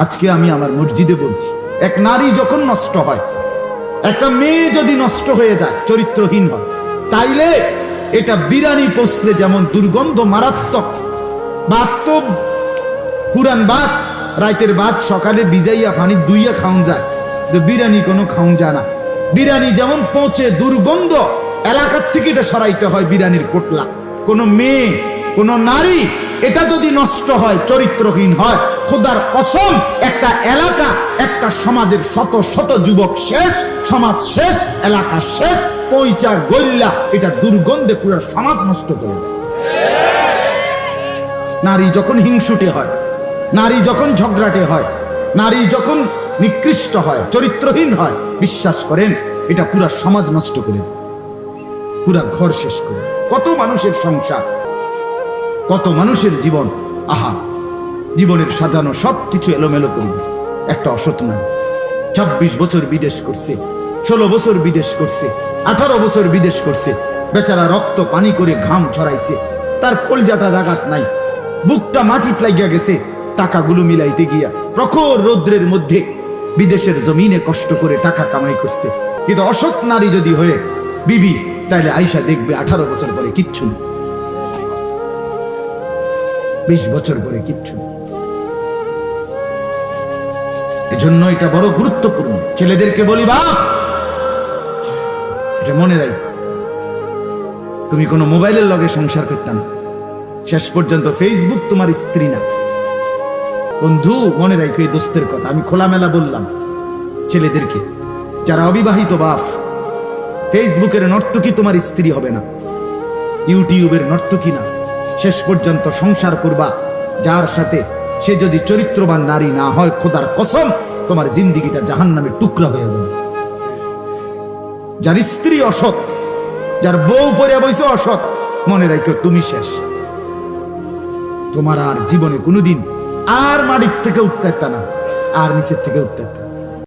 আজকে আমি আমার মসজিদে বলছি, এক নারী যখন নষ্ট হয়, একটা মেয়ে যদি নষ্ট হয়ে যায়, চরিত্রহীন হয়, তাইলে এটা বিরানি পোষলে যেমন দুর্গন্ধ মারাত্মক, ভাত তো পুরান ভাত রাইতের ভাত সকালে ভিজাইয়া পানি দুইয়া খাওন যায়, তো বিরানি কোনো খাওন যায় না। বিরানি যেমন পচে দুর্গন্ধ, এলাকার থেকে এটা সরাইতে হয় বিরানির কোটলা। কোন মেয়ে, কোন নারী এটা যদি নষ্ট হয়, চরিত্রহীন হয়, খোদার কসম একটা এলাকা, একটা সমাজের শত শত যুবক শেষ, সমাজ শেষ, এলাকা শেষ, পয়চা গল্লা, এটা দুর্গন্ধে পুরো সমাজ নষ্ট করে দেয়। নারী যখন হিংসুটে হয়, নারী যখন ঝগড়াটে হয়, নারী যখন নিকৃষ্ট হয়, চরিত্রহীন হয়, বিশ্বাস করেন এটা পুরা সমাজ নষ্ট করে দেয়, পুরা ঘর শেষ করে। কত মানুষের সংসার, কত মানুষের জীবন, আহা, জীবনের সাজানো সব কিছু এলোমেলো করে দিছে একটা অসৎ নারী। 26 বছর বিদেশ করছে, 16 বছর বিদেশ করছে, 18 বছর বিদেশ করছে, বেচারা রক্ত পানি করে ঘাম ছড়াইছে, তার কলজাটা জাগাত নাই, বুকটা মাটিতে লাগিয়া গেছে, টাকাগুলো মিলাইতে গিয়া প্রখর রৌদ্রের মধ্যে বিদেশের জমিনে কষ্ট করে টাকা কামাই করছে। কিন্তু অসৎ নারী যদি হয়ে বিবি, তাইলে আইসা দেখবে 18 বছর পরে কিচ্ছু নেই, 20 বছর পরে কিচ্ছু নেই। এজন্য এটা বড় গুরুত্বপূর্ণ। ছেলেদেরকে বলি, বাপ, এটা মনে রাখ, তুমি কোনো মোবাইলের লগে সংসার করতে না, শেষ পর্যন্ত ফেসবুক তোমার স্ত্রী না। বন্ধু, মনে রাখো এই দোস্তের কথা, আমি খোলামেলা বললাম ছেলেদেরকে, যারা অবিবাহিত বাপ, ফেসবুকের নর্তকী তোমার স্ত্রী হবে না, ইউটিউবের নর্তকী না। শেষ পর্যন্ত সংসার করবা যার সাথে, সে যদি চরিত্রবান নারী না হয়, খোদার কসম তোমার জিন্দিগিটা জাহান্নামের টুকরা হয়ে যাবে। যার স্ত্রী অসৎ, যার বউ পরে বইছে অসৎ, মনে রাখো তুমি শেষ। তোমার আর জীবনে কোনোদিন আর মাটির থেকে উঠতে না, আর নিচের থেকে উঠতে